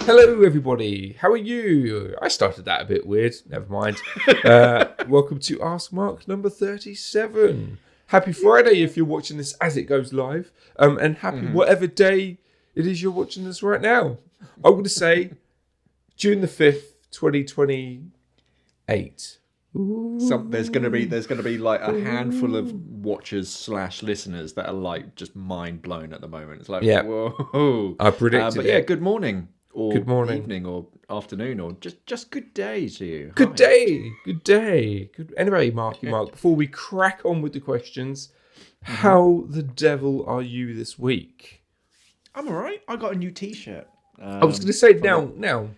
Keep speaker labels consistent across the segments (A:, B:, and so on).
A: Hello, everybody. How are you? I started that a bit weird. Never mind. Welcome to askmark number 37. Happy Friday if you're watching this as it goes live. And happy whatever day it is you're watching this right now. I'm going to say June the 5th, 2028.
B: There's gonna be like a handful of watchers / listeners that are like just mind blown at the moment. It's like, whoa!
A: I predicted
B: but
A: it.
B: yeah, good morning, or
A: good morning,
B: evening, or afternoon, or just good day to you.
A: Good day. Anyway, Mark. Before we crack on with the questions, how the devil are you this week?
B: I'm all right. I got a new T-shirt.
A: I was going to say now.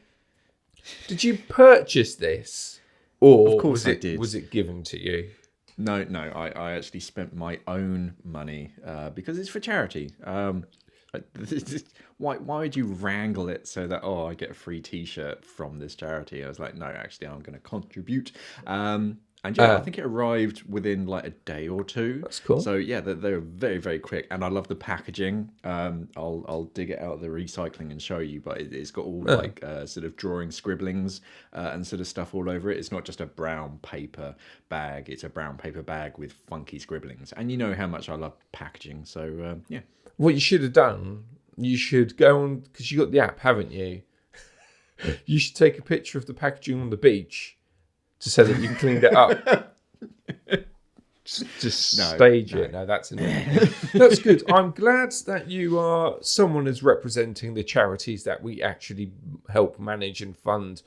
A: Did you purchase this? Or
B: of course I did.
A: Was it given to you?
B: No. I actually spent my own money because it's for charity. Why would you wrangle it so that I get a free T-shirt from this charity? I was like, no, actually, I'm going to contribute. And I think it arrived within like a day or two.
A: That's cool.
B: So yeah, they're very, very quick, and I love the packaging. I'll dig it out of the recycling and show you, but it's got all like sort of drawing scribblings and sort of stuff all over it. It's not just a brown paper bag; it's a brown paper bag with funky scribblings. And you know how much I love packaging, so yeah.
A: What you should have done, you should go on because you got the app, haven't you? You should take a picture of the packaging on the beach. To say that you cleaned it up. Just stage it. No, that's enough. That's good. I'm glad that someone is representing the charities that we actually help manage and fund.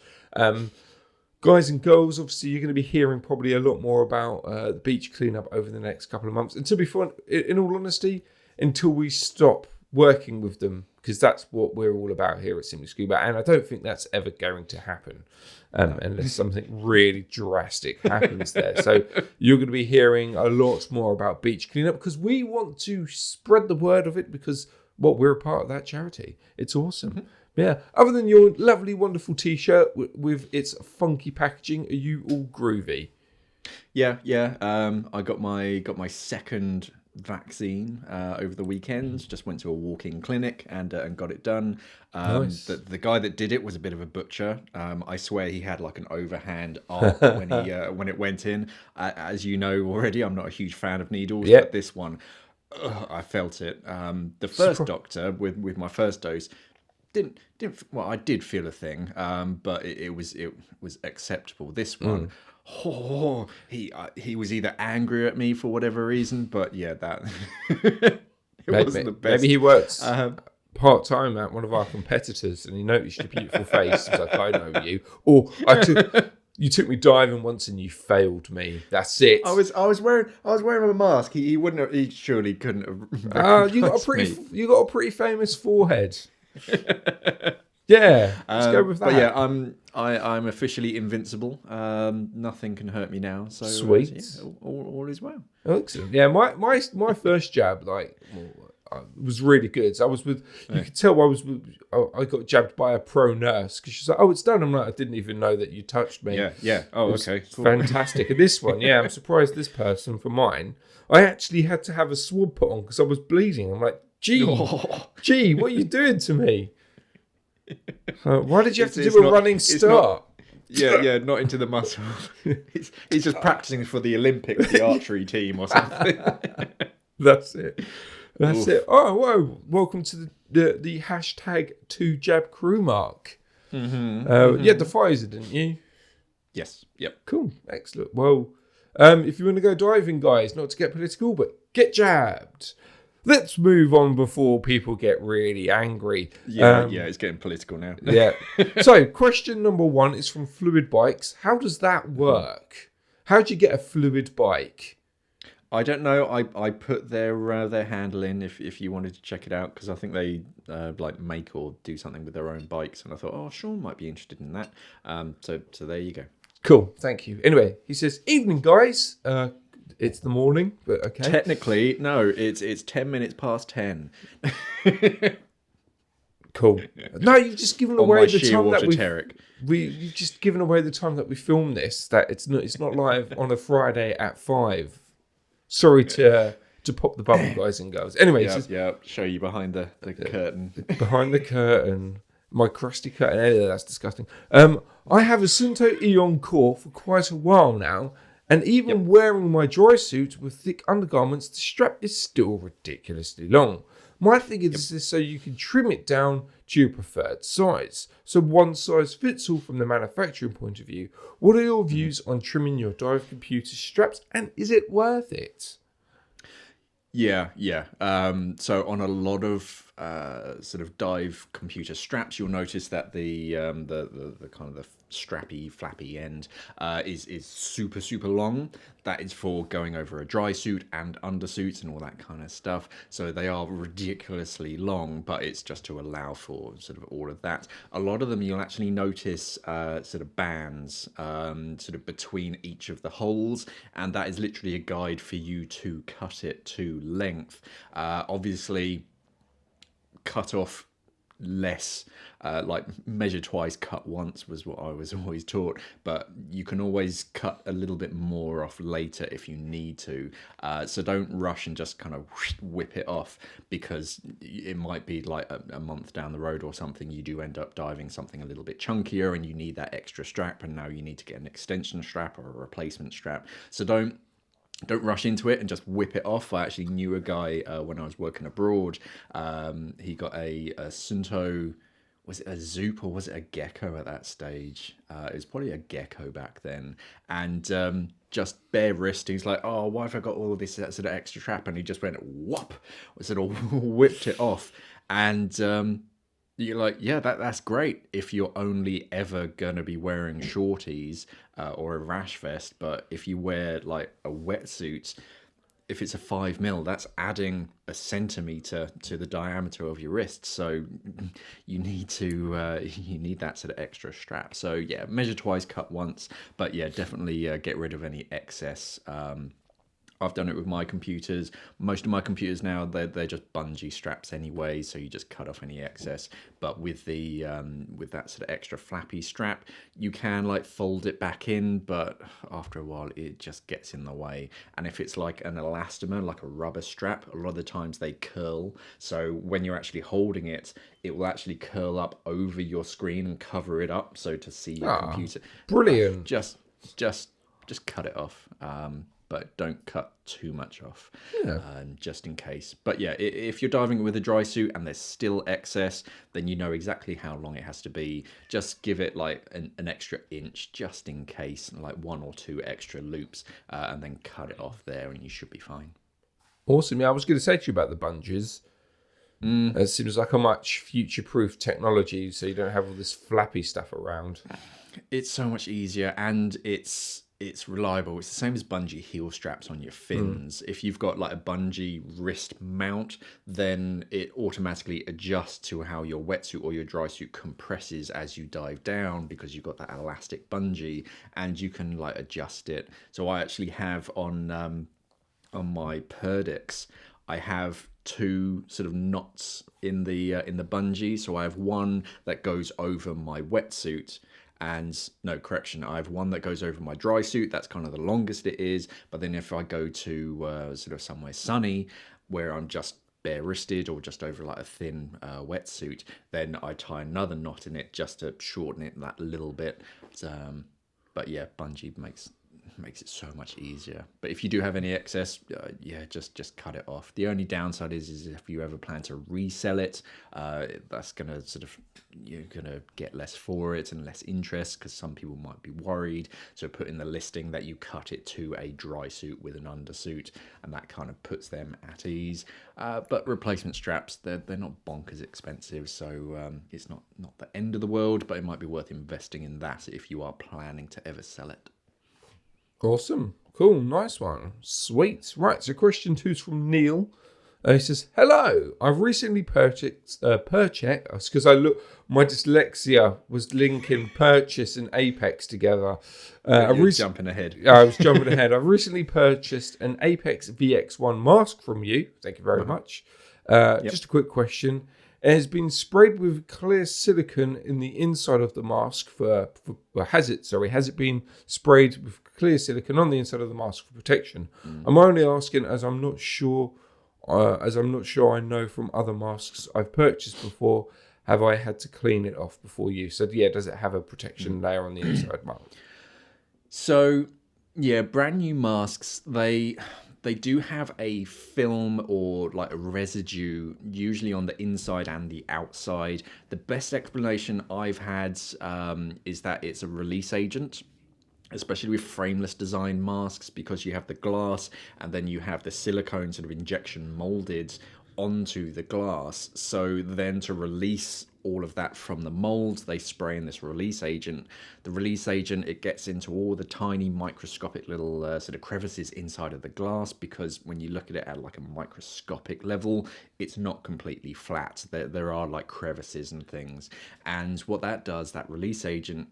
A: Guys and girls, obviously, you're going to be hearing probably a lot more about the beach cleanup over the next couple of months. And to be fair, in all honesty, until we stop working with them, because that's what we're all about here at Simply Scuba. And I don't think that's ever going to happen. Unless something really drastic happens there. So you're going to be hearing a lot more about beach cleanup because we want to spread the word of it because we're a part of that charity. It's awesome. Yeah. Other than your lovely, wonderful T-shirt with its funky packaging, are you all groovy?
B: Yeah. I got my second vaccine over the weekends. Just went to a walk-in clinic and got it done.
A: Nice.
B: The guy that did it was a bit of a butcher. I swear he had like an overhand arc when it went in. As you know already, I'm not a huge fan of needles, but this one, I felt it. The first doctor with my first dose didn't. Well, I did feel a thing, but it was acceptable. This one. He was either angry at me for whatever reason, but yeah, that wasn't the best.
A: Maybe he works part-time at one of our competitors and he noticed your beautiful face. He's like, I know you. Or you took me diving once and you failed me. That's it.
B: I was wearing a mask. He surely couldn't have.
A: You got a pretty famous forehead. Yeah, let's go with that.
B: But yeah, I'm officially invincible. Nothing can hurt me now. So
A: sweet.
B: All is well.
A: Excellent. Yeah, my first jab was really good. So I was with. You could tell I got jabbed by a pro nurse because she's like, "Oh, it's done." I'm like, "I didn't even know that you touched me."
B: Yeah. Oh, okay. Cool.
A: Fantastic. And this one, I'm surprised this person for mine. I actually had to have a swab put on because I was bleeding. I'm like, gee, what are you doing to me? Why did you have to do a running start?
B: Not into the muscle. He's just practicing for the Olympics, the archery team or something.
A: That's it. Oh, whoa! Welcome to the hashtag 2Jab crew, Mark. You had the Pfizer, didn't you?
B: Yes. Yep.
A: Cool. Excellent. Well, if you want to go diving, guys, not to get political, but get jabbed. Let's move on before people get really angry.
B: Yeah, it's getting political now.
A: Yeah. So, question number 1 is from Fluid Bikes. How does that work? How do you get a fluid bike?
B: I don't know. I put their handle in if you wanted to check it out because I think they make or do something with their own bikes, and I thought, Sean might be interested in that. So there you go.
A: Cool. Thank you. Anyway, he says, "Evening, guys." It's the morning, but okay.
B: Technically, no, it's 10 minutes past 10.
A: Cool. No, you've just given away the time that you've just given away the time that we filmed this. That it's not live on a Friday at 5. Sorry to pop the bubble, guys and girls. Anyway,
B: show you behind the curtain.
A: Behind the curtain. My crusty cut. That's disgusting. I have a Sunto Eon core for quite a while now, and even wearing my dry suit with thick undergarments, the strap is still ridiculously long. My thinking is this so you can trim it down to your preferred size. So one size fits all from the manufacturing point of view. What are your views on trimming your dive computer straps, and is it worth it?
B: Yeah. So on a lot of sort of dive computer straps, you'll notice that the kind of the strappy, flappy end is super long. That is for going over a dry suit and undersuits and all that kind of stuff. So they are ridiculously long, but it's just to allow for sort of all of that. A lot of them you'll actually notice sort of bands sort of between each of the holes, and that is literally a guide for you to cut it to length. Obviously, cut off less, like measure twice, cut once was what I was always taught, but you can always cut a little bit more off later if you need to. So don't rush and just kind of whip it off, because it might be like a month down the road or something, you do end up diving something a little bit chunkier and you need that extra strap, and now you need to get an extension strap or a replacement strap. So don't rush into it and just whip it off. I actually knew a guy when I was working abroad. He got a Sunto, was it a Zoop or was it a Gecko at that stage? It was probably a Gecko back then. And just bare wrist. He's like, oh, why have I got all of this sort of extra strap? And he just went, whoop, sort of whipped it off. And you're like, yeah, that's great if you're only ever going to be wearing shorties or a rash vest. But if you wear like a wetsuit, if it's a 5mm, that's adding a centimeter to the diameter of your wrist. So you need that sort of extra strap. So yeah, measure twice, cut once. But yeah, definitely get rid of any excess. I've done it with my computers. Most of my computers now, they're just bungee straps anyway, so you just cut off any excess. But with the with that sort of extra flappy strap, you can like fold it back in, but after a while it just gets in the way. And if it's like an elastomer, like a rubber strap, a lot of the times they curl. So when you're actually holding it, it will actually curl up over your screen and cover it up, so to see your computer.
A: Brilliant.
B: Just cut it off. But don't cut too much off, just in case. But yeah, if you're diving with a dry suit and there's still excess, then you know exactly how long it has to be. Just give it like an extra inch, just in case, like 1 or 2 extra loops, and then cut it off there, and you should be fine.
A: Awesome. Yeah, I was going to say to you about the bungees. It seems like a much future-proof technology, so you don't have all this flappy stuff around.
B: It's so much easier, and it's reliable. It's the same as bungee heel straps on your fins. If you've got like a bungee wrist mount, then it automatically adjusts to how your wetsuit or your dry suit compresses as you dive down, because you've got that elastic bungee, and you can like adjust it. So I actually have on my Perdix, I have 2 sort of knots in the bungee. So I have one that goes over my wetsuit. And no, correction, I have one that goes over my dry suit. That's kind of the longest it is. But then if I go to sort of somewhere sunny where I'm just bare-wristed or just over like a thin wetsuit, then I tie another knot in it just to shorten it that little bit. But yeah, bungee makes it so much easier. But if you do have any excess, just cut it off. The only downside is if you ever plan to resell it, that's gonna sort of, you're gonna get less for it and less interest, because some people might be worried. So put in the listing that you cut it to a dry suit with an undersuit, and that kind of puts them at ease. But replacement straps, they're not bonkers expensive, so it's not the end of the world, but it might be worth investing in that if you are planning to ever sell it.
A: Awesome. Cool. Nice one. Sweet. Right. So question 2 is from Neil. He says, hello. I've recently purchased, because my dyslexia was linking purchase and Apex together.
B: Jumping ahead.
A: I was jumping ahead. I've recently purchased an Apex VX1 mask from you. Thank you very much. Just a quick question. It has been sprayed with clear silicone in the inside of the mask has it been sprayed with clear silicone on the inside of the mask for protection? I'm only asking as I'm not sure I know from other masks I've purchased before have I had to clean it off before use? So yeah, does it have a protection layer on the inside, Mark?
B: So, yeah, brand new masks, they do have a film or like a residue, usually on the inside and the outside. The best explanation I've had is that it's a release agent, especially with frameless design masks, because you have the glass and then you have the silicone sort of injection molded onto the glass. So then to release all of that from the mold, they spray in this release agent. The release agent, it gets into all the tiny microscopic little sort of crevices inside of the glass, because when you look at it at like a microscopic level, it's not completely flat. There are like crevices and things. And what that does, that release agent,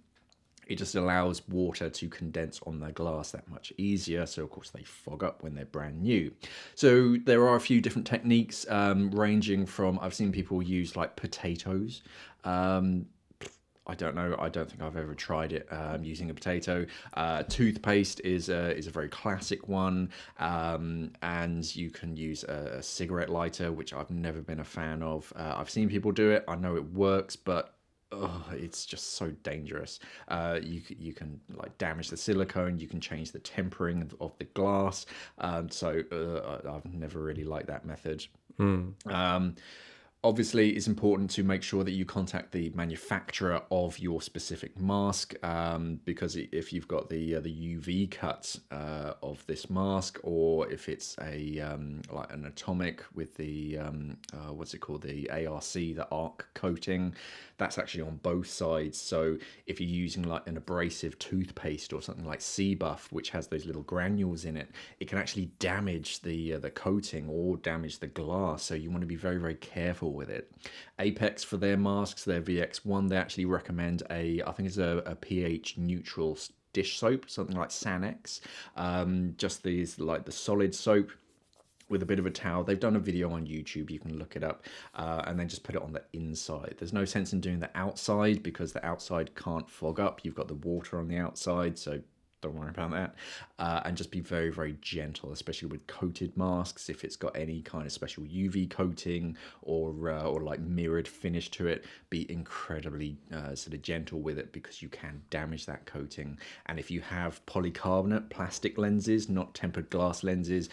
B: it just allows water to condense on the glass that much easier. So, of course, they fog up when they're brand new. So there are a few different techniques ranging from, I've seen people use like potatoes. I don't know. I don't think I've ever tried it using a potato. Toothpaste is a very classic one. And you can use a cigarette lighter, which I've never been a fan of. I've seen people do it. I know it works, but it's just so dangerous. You can like damage the silicone. You can change the tempering of the glass. So I've never really liked that method. Obviously, it's important to make sure that you contact the manufacturer of your specific mask, because if you've got the UV cut of this mask, or if it's a like an atomic with the what's it called, the ARC, the arc coating, that's actually on both sides. So if you're using like an abrasive toothpaste or something like Buff, which has those little granules in it, it can actually damage the coating or damage the glass. So you want to be very, very careful with it. Apex, for their masks, their VX1, they actually recommend I think it's a pH neutral dish soap, something like Sanex. Just these like the solid soap with a bit of a towel. They've done a video on YouTube, you can look it up, and then just put it on the inside. There's no sense in doing the outside, because the outside can't fog up. You've got the water on the outside, so don't worry about that. And just be very, very gentle, especially with coated masks. If it's got any kind of special UV coating or like mirrored finish to it, be incredibly sort of gentle with it, because you can damage that coating. And if you have polycarbonate plastic lenses, not tempered glass lenses,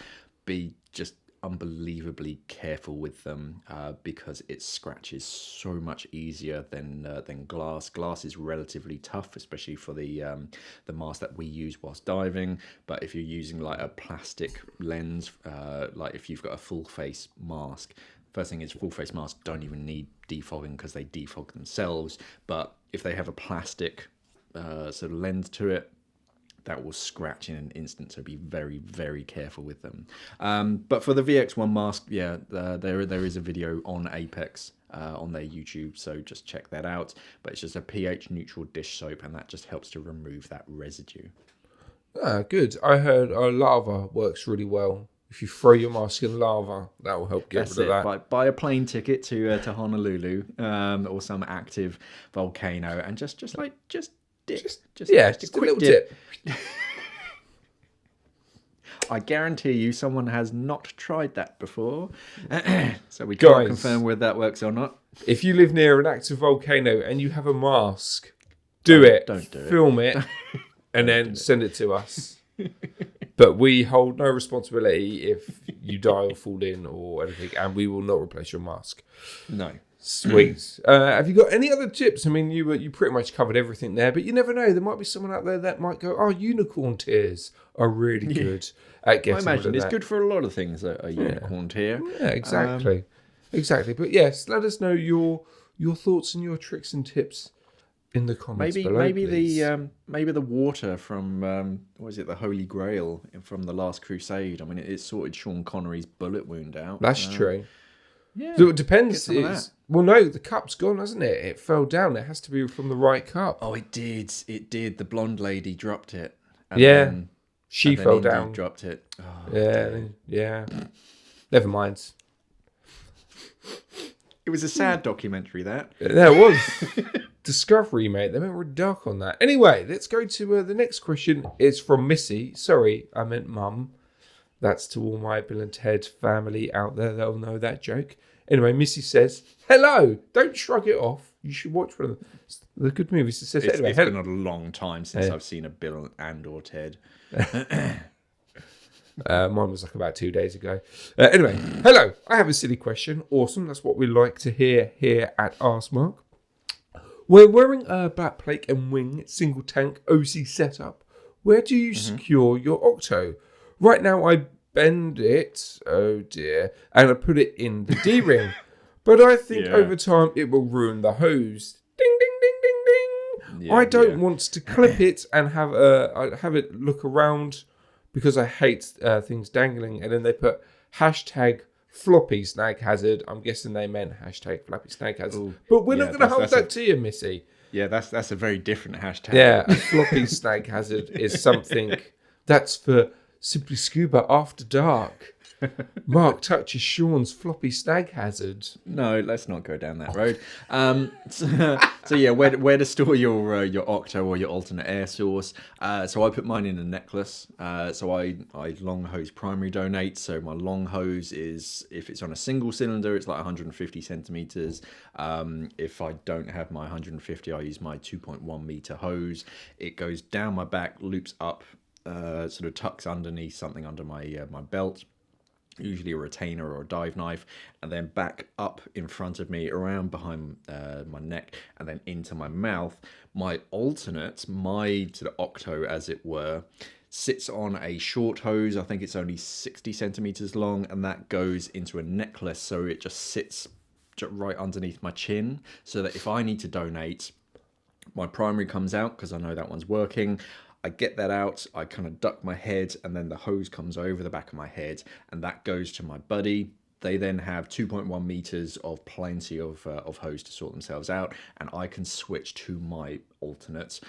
B: be just unbelievably careful with them, because it scratches so much easier than glass. Glass is relatively tough, especially for the mask that we use whilst diving. But if you're using like a plastic lens, like if you've got a full face mask, first thing is full face masks don't even need defogging, because they defog themselves. But if they have a plastic sort of lens to it, that will scratch in an instant, so be very, very careful with them. But for the VX1 mask, yeah, there is a video on Apex on their YouTube, so just check that out. But it's just a pH neutral dish soap, and that just helps to remove that residue.
A: Good. I heard lava works really well. If you throw your mask in lava, that will help get rid of that.
B: Buy a plane ticket to Honolulu or some active volcano, and just a quick dip. I guarantee you someone has not tried that before. So we can't confirm whether that works or not.
A: If you live near an active volcano and you have a mask, don't do it. Film it and then send it to us. But we hold no responsibility if you die or fall in or anything, and we will not replace your mask.
B: No.
A: Sweet. Have you got any other tips? I mean, you pretty much covered everything there, but you never know. There might be someone out there that might go, unicorn tears are really good at getting.
B: I imagine it's good for a lot of things, a unicorn tear.
A: Yeah, exactly. Exactly. But yes, let us know your thoughts and your tricks and tips in the comments below.
B: Maybe the water from the Holy Grail from the Last Crusade. I mean, it sorted Sean Connery's bullet wound out.
A: That's true.
B: Yeah,
A: so it depends. Well, no, the cup's gone, hasn't it? It fell down. It has to be from the right cup.
B: Oh, it did. It did. The blonde lady dropped it.
A: And she fell down.
B: Dropped it.
A: Oh, yeah. Never mind.
B: It was a sad documentary, that.
A: Yeah, it was. Discovery, mate. They went really dark on that. Anyway, let's go to the next question. It's from Missy. Sorry, I meant Mum. That's to all my Bill and Ted family out there. They'll know that joke. Anyway, Missy says, hello. Don't shrug it off. You should watch one of the good movies. It says,
B: It's
A: anyway,
B: been a long time since I've seen a Bill and or Ted.
A: Mine was like about 2 days ago. Anyway, hello. I have a silly question. Awesome. That's what we like to hear here at askmark. We're wearing a back plate and wing single tank OC setup. Where do you secure your octo? Right now I bend it, oh dear, and I put it in the D-ring. But I think over time it will ruin the hose. Ding, ding, ding, ding, ding. I don't want to clip it and have it look around because I hate things dangling. And then they put hashtag floppy snag hazard. I'm guessing they meant hashtag floppy snag hazard. Ooh, but we're not going to hold that to you, Missy.
B: Yeah, that's a very different hashtag.
A: Yeah, a floppy snag hazard is something that's for Simply Scuba After Dark. Mark touches Sean's floppy snag hazard.
B: No, let's not go down that road. So yeah, where to store your octo or your alternate air source? So I put mine in a necklace. So I long hose primary donate. So my long hose is, if it's on a single cylinder, it's like 150 centimeters. If I don't have my 150, I use my 2.1 meter hose. It goes down my back, loops up, sort of tucks underneath something under my my belt. Usually a retainer or a dive knife, and then back up in front of me, around behind my neck, and then into my mouth. My alternate, my sort of octo as it were, sits on a short hose. I think it's only 60 centimeters long, and that goes into a necklace, so it just sits right underneath my chin, so that if I need to donate, my primary comes out because I know that one's working. I get that out, I kind of duck my head, and then the hose comes over the back of my head, and that goes to my buddy. They then have 2.1 meters of plenty of hose to sort themselves out, and I can switch to my alternates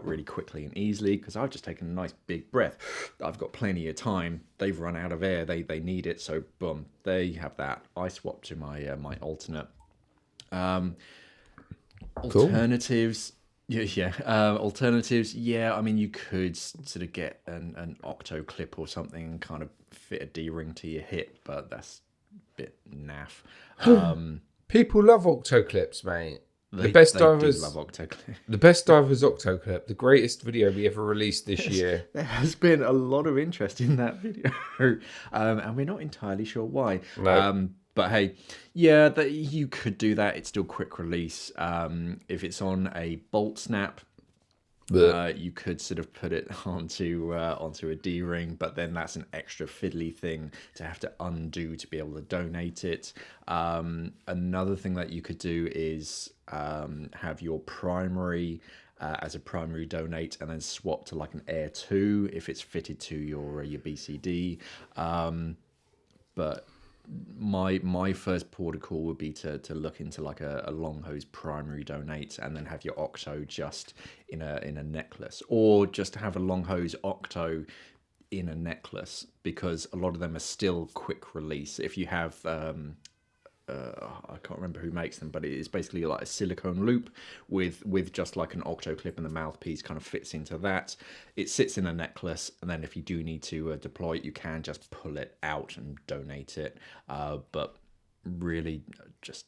B: really quickly and easily because I've just taken a nice big breath. I've got plenty of time. They've run out of air. They need it, so boom, there you have that. I swap to my my alternate. Alternatives. Yeah. Alternatives. Yeah, I mean, you could sort of get an octo clip or something and kind of fit a D-ring to your hip, but that's a bit naff.
A: People love octo clips, mate. The best divers
B: love octo clip.
A: The best divers octo clip. The greatest video we ever released this year.
B: There has been a lot of interest in that video, and we're not entirely sure why. No. But hey, yeah, you could do that. It's still quick release. If it's on a bolt snap, you could sort of put it onto a D-ring, but then that's an extra fiddly thing to have to undo to be able to donate it. Another thing that you could do is have your primary as a primary donate, and then swap to like an Air 2 if it's fitted to your BCD. But my first port of call would be to look into like a long hose primary donate, and then have your octo just in a necklace, or just have a long hose octo in a necklace, because a lot of them are still quick release. If you have I can't remember who makes them, but it is basically like a silicone loop with just like an octo clip, and the mouthpiece kind of fits into that. It sits in a necklace, and then if you do need to deploy it, you can just pull it out and donate it. But really, just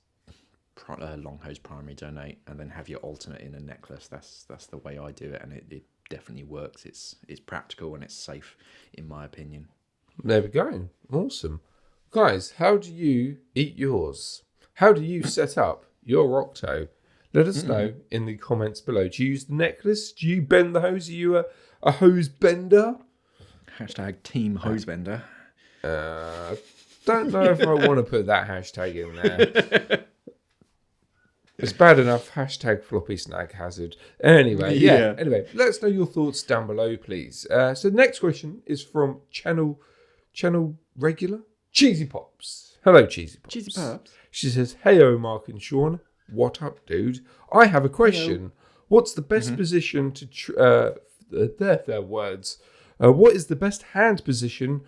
B: long hose primary donate, and then have your alternate in a necklace. That's the way I do it, and it definitely works. It's practical and it's safe, in my opinion.
A: There we go. Awesome. Guys, how do you eat yours? How do you set up your octo? Let us know in the comments below. Do you use the necklace? Do you bend the hose? Are you a hose bender?
B: Hashtag team hose bender.
A: Don't know if I want to put that hashtag in there. It's bad enough. Hashtag floppy snag hazard. Anyway, yeah. Anyway, let us know your thoughts down below, please. So the next question is from channel regular Cheesy Pops. Hello, Cheesy Pops.
B: Cheesy Pops.
A: She says, "Heyo, Mark and Sean. What up, dude? I have a question. Hello. What's the best position to their words? What is the best hand position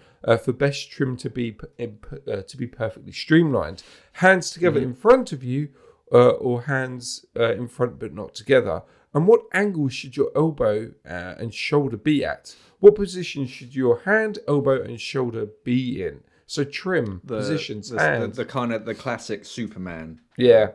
A: for best trim to be perfectly streamlined? Hands together in front of you, or hands in front but not together? And what angle should your elbow and shoulder be at? What position should your hand, elbow, and shoulder be in? So trim, positions, hands.
B: The kind of the classic Superman.
A: Yeah.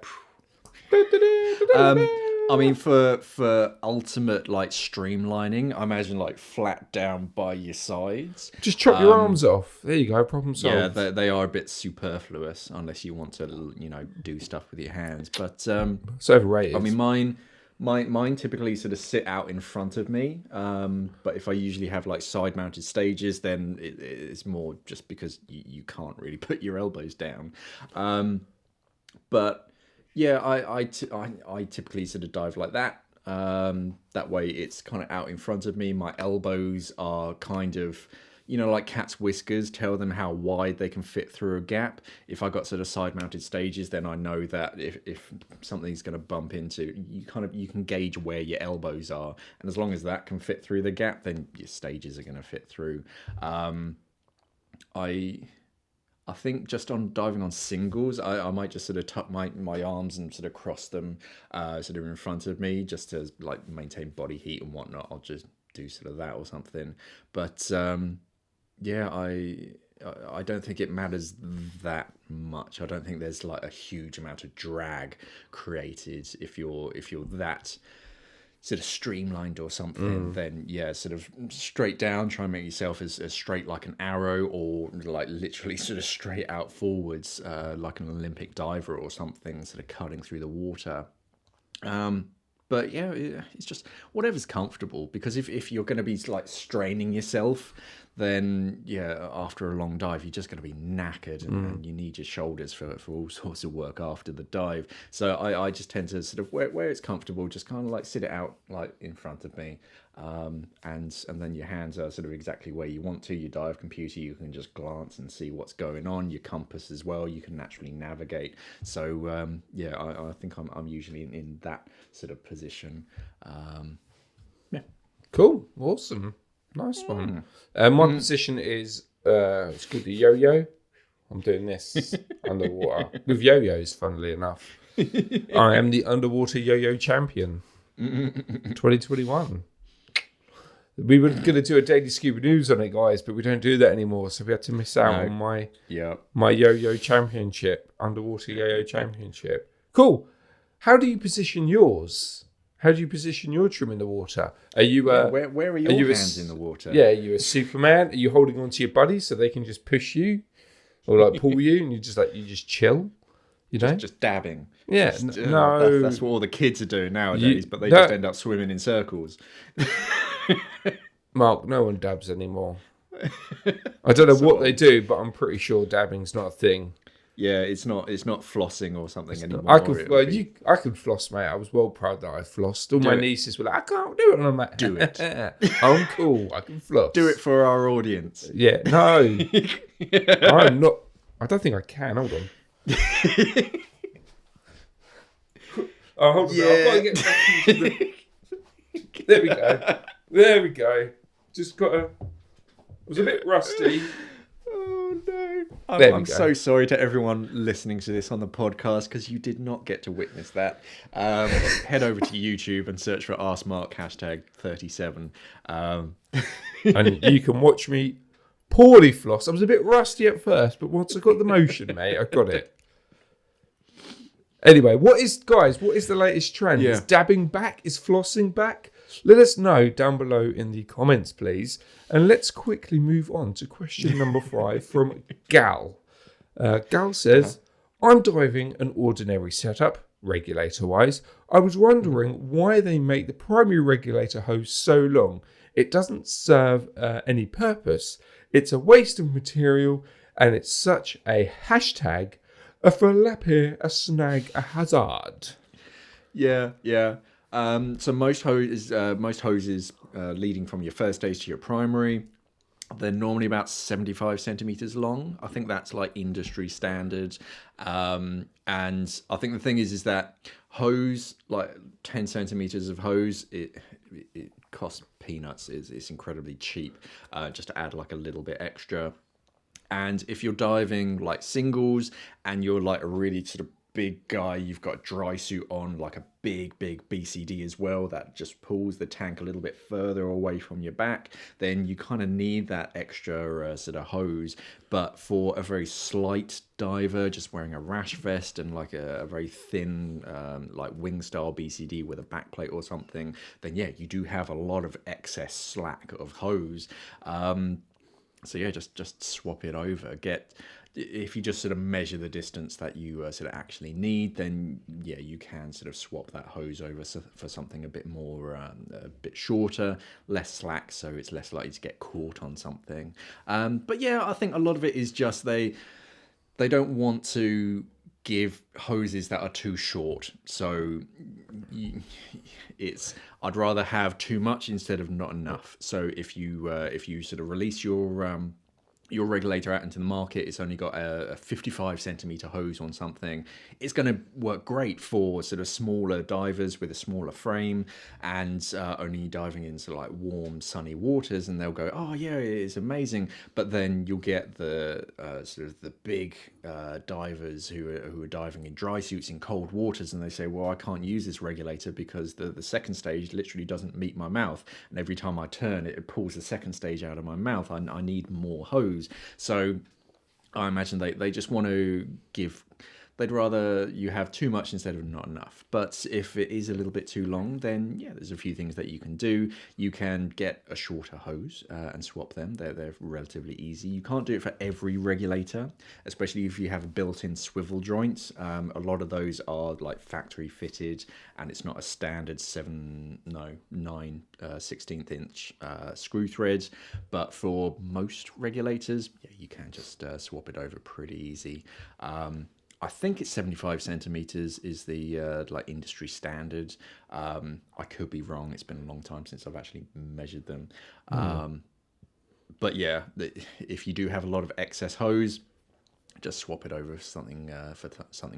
B: I mean, for ultimate like streamlining, I imagine like flat down by your sides.
A: Just chop your arms off. There you go. Problem solved.
B: Yeah, they are a bit superfluous unless you want to, do stuff with your hands. But
A: it's overrated.
B: I mean, mine typically sort of sit out in front of me. But if I usually have like side-mounted stages, then it's more just because you can't really put your elbows down. But yeah, I typically sort of dive like that. That way it's kind of out in front of me. My elbows are kind of, like cat's whiskers, tell them how wide they can fit through a gap. If I got sort of side-mounted stages, then I know that if something's going to bump into, you can gauge where your elbows are. And as long as that can fit through the gap, then your stages are going to fit through. I think just on diving on singles, I might just sort of tuck my arms and sort of cross them sort of in front of me just to like maintain body heat and whatnot. I'll just do sort of that or something. But yeah, I don't think it matters that much. I don't think there's like a huge amount of drag created if you're that sort of streamlined or something, then yeah, sort of straight down, try and make yourself as straight like an arrow, or like literally sort of straight out forwards like an Olympic diver or something, sort of cutting through the water. But yeah, it's just whatever's comfortable, because if you're going to be like straining yourself, then yeah, after a long dive, you're just going to be knackered and you need your shoulders for all sorts of work after the dive. So I just tend to sort of, where it's comfortable, just kind of like sit it out like in front of me. And then your hands are sort of exactly where you want to. Your dive computer, you can just glance and see what's going on. Your compass as well, you can naturally navigate. So yeah, I think I'm usually in that sort of position. Yeah.
A: Cool. Awesome. Nice one. My position is it's called the yo-yo. I'm doing this underwater with yo-yos, funnily enough. I am the underwater yo-yo champion 2021. We were going to do a daily scuba news on it, guys, but we don't do that anymore, so we had to miss out on my yo-yo championship, underwater yo-yo championship. Cool. How do you position yours? How do you position your trim in the water? Are you
B: where are your hands in the water?
A: Yeah, are you a Superman? Are you holding on to your buddies so they can just push you or like pull you, and you just chill? You know,
B: just dabbing.
A: Yeah, no,
B: that's what all the kids are doing nowadays. But they just end up swimming in circles.
A: Mark, no one dabs anymore. I don't know what they do, but I'm pretty sure dabbing's not a thing.
B: Yeah, it's not flossing or something anymore.
A: I could floss, mate. I was well proud that I flossed. All my nieces were like, I can't do it. And I'm like,
B: do it.
A: I'm cool. I can floss.
B: Do it for our audience.
A: Yeah, no. I'm not. I don't think I can. Hold on. Oh, hold on.
B: Yeah.
A: I've got to get back into the... There we go. There we go. Just got to... It was a bit rusty.
B: Oh no! I'm so sorry to everyone listening to this on the podcast, because you did not get to witness that. Head over to YouTube and search for askmark #37.
A: And you can watch me poorly floss. I was a bit rusty at first, but once I got the motion, mate, I got it. Anyway, what is the latest trend?
B: Yeah.
A: Is dabbing back? Is flossing back? Let us know down below in the comments, please. And let's quickly move on to question number 5 from Gal. Gal says, I'm diving an ordinary setup, regulator-wise. I was wondering why they make the primary regulator hose so long. It doesn't serve any purpose. It's a waste of material, and it's such a hashtag, a falapir, a snag, a hazard.
B: Yeah. So most hoses leading from your first stage to your primary, they're normally about 75 centimeters long. I think that's like industry standard. And I think the thing is that hose, like 10 centimeters of hose, it costs peanuts. It's incredibly cheap, just to add like a little bit extra. And if you're diving like singles and you're like a really sort of big guy, you've got a dry suit on, like a big BCD as well, that just pulls the tank a little bit further away from your back, then you kind of need that extra sort of hose. But for a very slight diver, just wearing a rash vest and like a very thin like wing style BCD with a backplate or something, then yeah, you do have a lot of excess slack of hose. So yeah, just swap it over. If you just sort of measure the distance that you sort of actually need, then yeah, you can sort of swap that hose over for something a bit more, a bit shorter, less slack, so it's less likely to get caught on something. But yeah, I think a lot of it is just they don't want to give hoses that are too short. So I'd rather have too much instead of not enough. So if you sort of release your regulator out into the market, it's only got a 55 centimeter hose on something, it's going to work great for sort of smaller divers with a smaller frame and only diving in sort of like warm sunny waters, and they'll go, oh yeah, it's amazing. But then you'll get the sort of the big divers who are diving in dry suits in cold waters, and they say, well, I can't use this regulator because the second stage literally doesn't meet my mouth, and every time I turn it pulls the second stage out of my mouth. I need more hose. So I imagine they just want to they'd rather you have too much instead of not enough. But if it is a little bit too long, then yeah, there's a few things that you can do. You can get a shorter hose and swap them. They're relatively easy. You can't do it for every regulator, especially if you have a built-in swivel joint. A lot of those are like factory fitted, and it's not a standard 9 16th inch screw thread. But for most regulators, yeah, you can just swap it over pretty easy. I think it's 75 centimeters is the like industry standard. I could be wrong. It's been a long time since I've actually measured them. But yeah, if you do have a lot of excess hose, just swap it over for something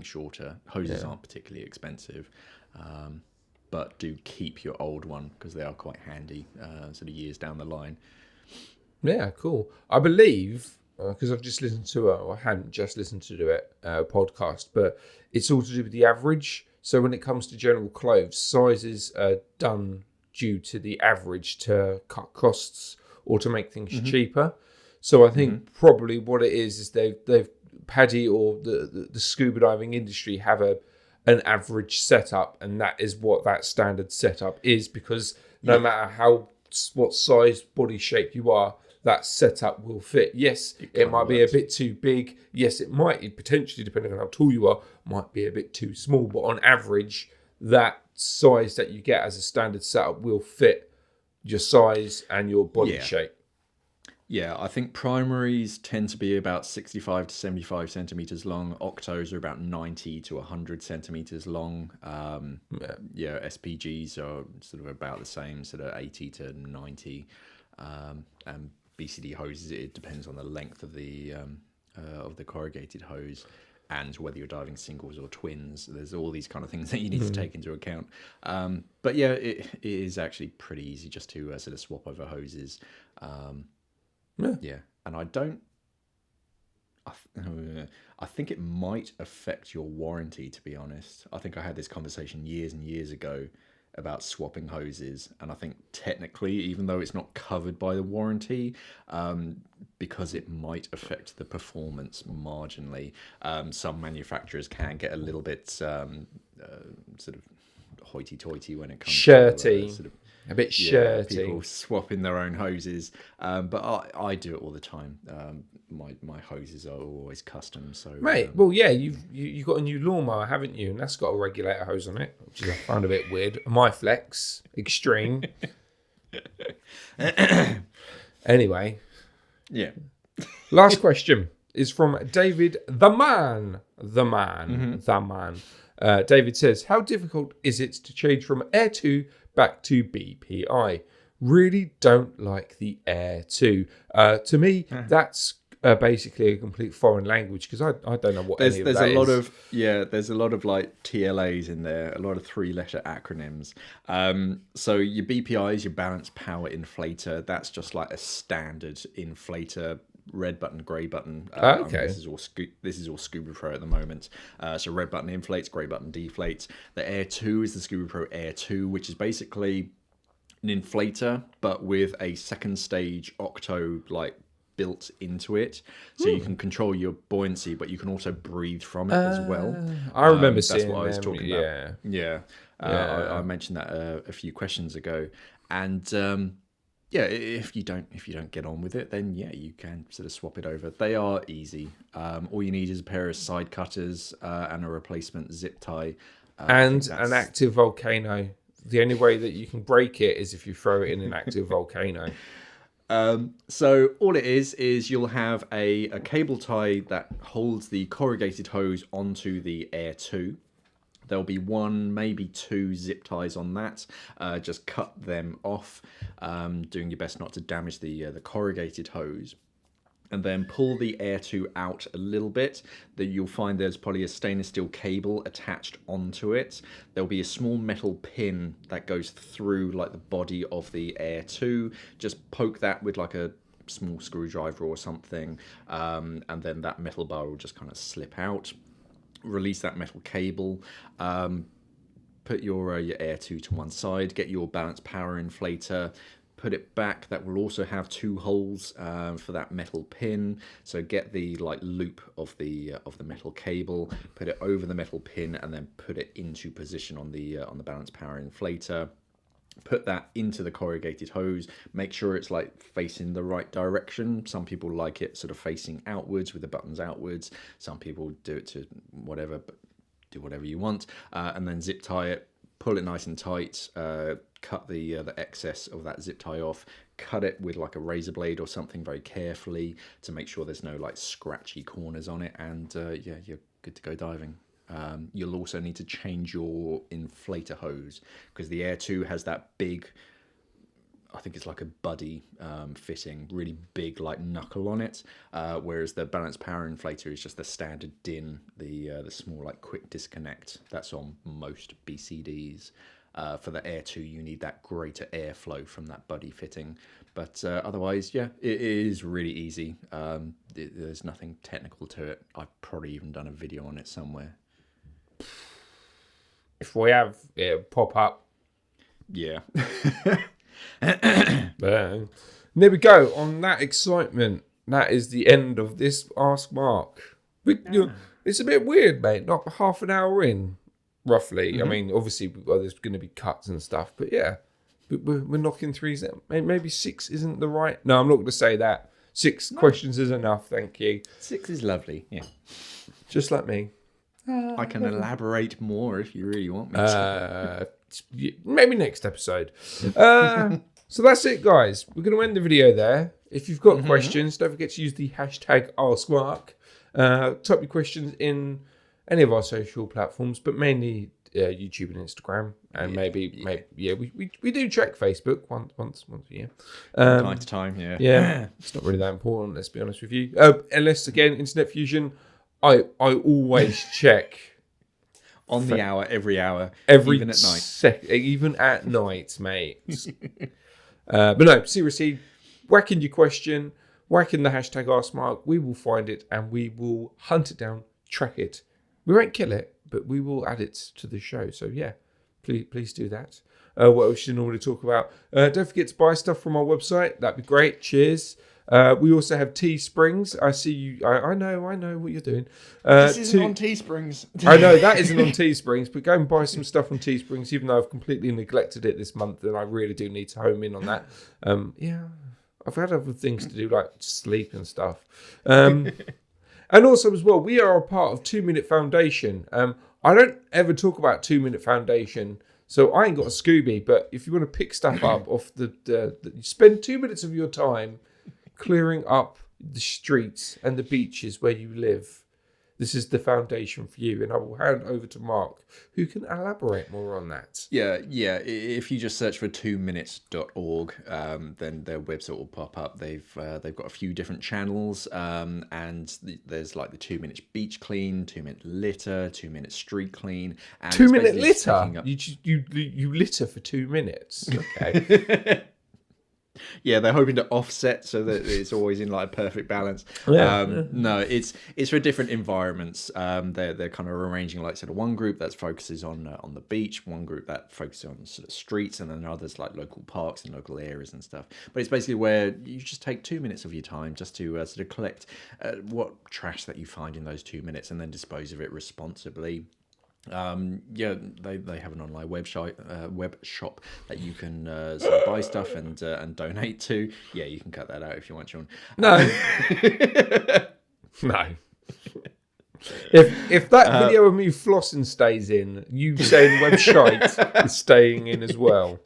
B: shorter. Hoses aren't particularly expensive, but do keep your old one because they are quite handy sort of years down the line.
A: Yeah, cool. I believe, because I've just listened to I hadn't just listened to it podcast, but it's all to do with the average. So when it comes to general clothes, sizes are done due to the average to cut costs or to make things cheaper. So I think probably what it is they've Paddy or the scuba diving industry have an average setup, and that is what that standard setup is, because no matter what size body shape you are, that setup will fit. Yes, it might be a bit too big. Yes, it might potentially, depending on how tall you are, might be a bit too small. But on average, that size that you get as a standard setup will fit your size and your body shape.
B: Yeah, I think primaries tend to be about 65 to 75 centimeters long. Octos are about 90 to 100 centimeters long. SPGs are sort of about the same, sort of 80 to 90. And BCD hoses, it depends on the length of the corrugated hose and whether you're diving singles or twins. There's all these kind of things that you need to take into account. But yeah, it is actually pretty easy just to sort of swap over hoses. And I think it might affect your warranty, to be honest. I think I had this conversation years and years ago about swapping hoses, and I think technically, even though it's not covered by the warranty, because it might affect the performance marginally, some manufacturers can get a little bit sort of hoity-toity when it comes
A: shirty.
B: to sort of
A: a bit shirty.
B: People swapping their own hoses, but I do it all the time. My hoses are always custom. So,
A: mate, well, yeah, you've got a new lawnmower, haven't you? And that's got a regulator hose on it, which I find a bit weird. My Flex Extreme. Anyway,
B: yeah.
A: Last question is from David, the man. David says, how difficult is it to change from Air 2 back to BPI? Really don't like the Air 2. To me, that's basically a complete foreign language, because I don't know what any of that is.
B: There's a lot of like TLAs in there, a lot of 3-letter acronyms. So your BPI is your balanced power inflator. That's just like a standard inflator red button, grey button.
A: Okay.
B: I mean, this is all Scuba Pro at the moment. So red button inflates, grey button deflates. The Air 2 is the Scuba Pro Air 2, which is basically an inflator, but with a second stage octo built into it, so you can control your buoyancy, but you can also breathe from it as well.
A: I remember
B: that's
A: seeing
B: what I was
A: them,
B: talking about. Yeah. I mentioned that a few questions ago, and if you don't get on with it, then you can sort of swap it over. They are easy. All you need is a pair of side cutters and a replacement zip tie,
A: and an active volcano. The only way that you can break it is if you throw it in an active volcano.
B: So all it is you'll have a cable tie that holds the corrugated hose onto the Air 2. There'll be one, maybe two zip ties on that. Just cut them off, doing your best not to damage the corrugated hose. And then pull the Air 2 out a little bit. That you'll find there's probably a stainless steel cable attached onto it. There'll be a small metal pin that goes through the body of the Air 2. Just poke that with a small screwdriver or something, and then that metal bar will just kind of slip out. Release that metal cable. Put your Air 2 to one side. Get your balance power inflator. Put it back. That will also have two holes for that metal pin. So get the loop of the metal cable, put it over the metal pin, and then put it into position on the balance power inflator. Put that into the corrugated hose. Make sure it's facing the right direction. Some people like it sort of facing outwards with the buttons outwards. Some people do it to whatever, but do whatever you want. And then zip tie it. Pull it nice and tight. Cut the excess of that zip tie off. Cut it with a razor blade or something very carefully to make sure there's no scratchy corners on it. And you're good to go diving. You'll also need to change your inflator hose because the Air 2 has that big, I think it's a buddy fitting, really big knuckle on it, whereas the balance power inflator is just the standard DIN, the small quick disconnect that's on most BCDs. For the Air 2, you need that greater airflow from that buddy fitting. But otherwise, it is really easy. There's nothing technical to it. I've probably even done a video on it somewhere.
A: If we have, it'll pop up.
B: Yeah.
A: There we go. On that excitement, that is the end of this Ask Mark. It's a bit weird, mate. Not half an hour in, roughly. Mm-hmm. I mean, obviously, there's going to be cuts and stuff, but we're knocking threes. Maybe 6 isn't the right. No, I'm not going to say that. 6 questions is enough. Thank you.
B: 6 is lovely. Yeah,
A: just like me.
B: I can elaborate more if you really want me to.
A: Maybe next episode. So that's it, guys. We're going to end the video there. If you've got questions, don't forget to use the hashtag askmark. Type your questions in any of our social platforms, but mainly YouTube and Instagram, and maybe we do check Facebook once a year,
B: time to time.
A: Yeah, it's not really that important. Let's be honest with you. Unless again, Internet Fusion. I always check
B: on the hour, every even at night,
A: even at night, mate. But no, seriously, whack in your question, whack in the hashtag askmark. We will find it and we will hunt it down, track it. We won't kill it, but we will add it to the show. So yeah, please do that. What else should normally talk about? Don't forget to buy stuff from our website. That'd be great. Cheers. We also have Teesprings. I see you. I know what you're doing.
B: This isn't on Teesprings.
A: I know that isn't on Teesprings, but go and buy some stuff on Teesprings, even though I've completely neglected it this month, and I really do need to home in on that. I've had other things to do, like sleep and stuff. And also as well, we are a part of 2 Minute Foundation. I don't ever talk about 2 Minute Foundation, so I ain't got a Scooby, but if you want to pick stuff up off you spend 2 minutes of your time clearing up the streets and the beaches where you live. This is the foundation for you, and I will hand over to Mark, who can elaborate more on that.
B: Yeah. If you just search for 2minutes.org, then their website will pop up. They've got a few different channels, and there's the 2 minutes beach clean, 2 minute litter, 2 minute street clean. And
A: 2 minute litter? You litter for 2 minutes? Okay.
B: Yeah, they're hoping to offset so that it's always in like a perfect balance. No, it's for different environments. They're kind of arranging like sort of one group that focuses on the beach, one group that focuses on sort of streets, and then others like local parks and local areas and stuff. But it's basically where you just take 2 minutes of your time just to sort of collect what trash that you find in those 2 minutes and then dispose of it responsibly. Yeah, they have an online web shop that you can sort of buy stuff and donate to. Yeah, you can cut that out if you want, Sean.
A: No. No. If that video of me flossing stays in, you saying website is staying in as well.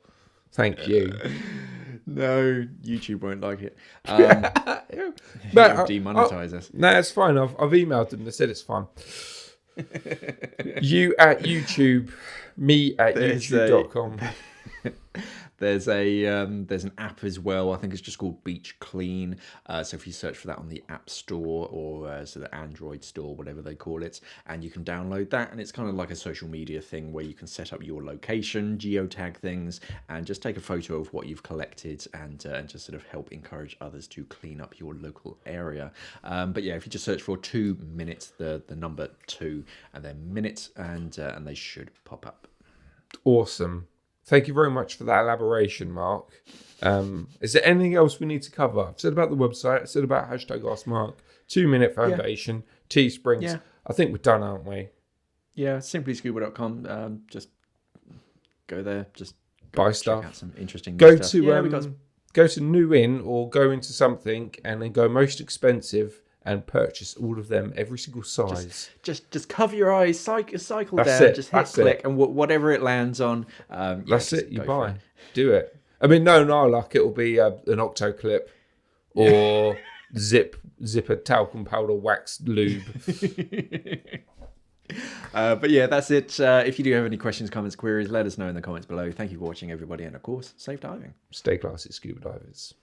A: Thank you.
B: No, YouTube won't like it.
A: But
B: Demonetize us.
A: No, it's fine. I've emailed them. They said it's fine. You at YouTube, me at youtube.com.
B: There's an app as well. I think it's just called Beach Clean. So if you search for that on the App Store or so the Android Store, whatever they call it, and you can download that, and it's kind of like a social media thing where you can set up your location, geotag things, and just take a photo of what you've collected and just sort of help encourage others to clean up your local area. But yeah, if you just search for 2 minutes, the number 2, and then minutes, and they should pop up.
A: Awesome. Thank you very much for that elaboration, Mark. Is there anything else we need to cover? I've said about the website. I said about #askmark, 2 Minute Foundation, Teesprings. Yeah. I think we're done, aren't we?
B: Yeah, simplyscuba.com. Just go there. Just
A: buy stuff.
B: Check out some interesting
A: stuff. Go to New In or go into something and then go most expensive and purchase all of them, every single size.
B: Just cover your eyes, cycle down, just hit click, and whatever it lands on.
A: That's it. You buy. Do it. I mean, no, like it'll be an octo clip or zipper talcum powder wax lube.
B: But yeah, that's it. If you do have any questions, comments, queries, let us know in the comments below. Thank you for watching, everybody, and of course, safe diving.
A: Stay classy, scuba divers.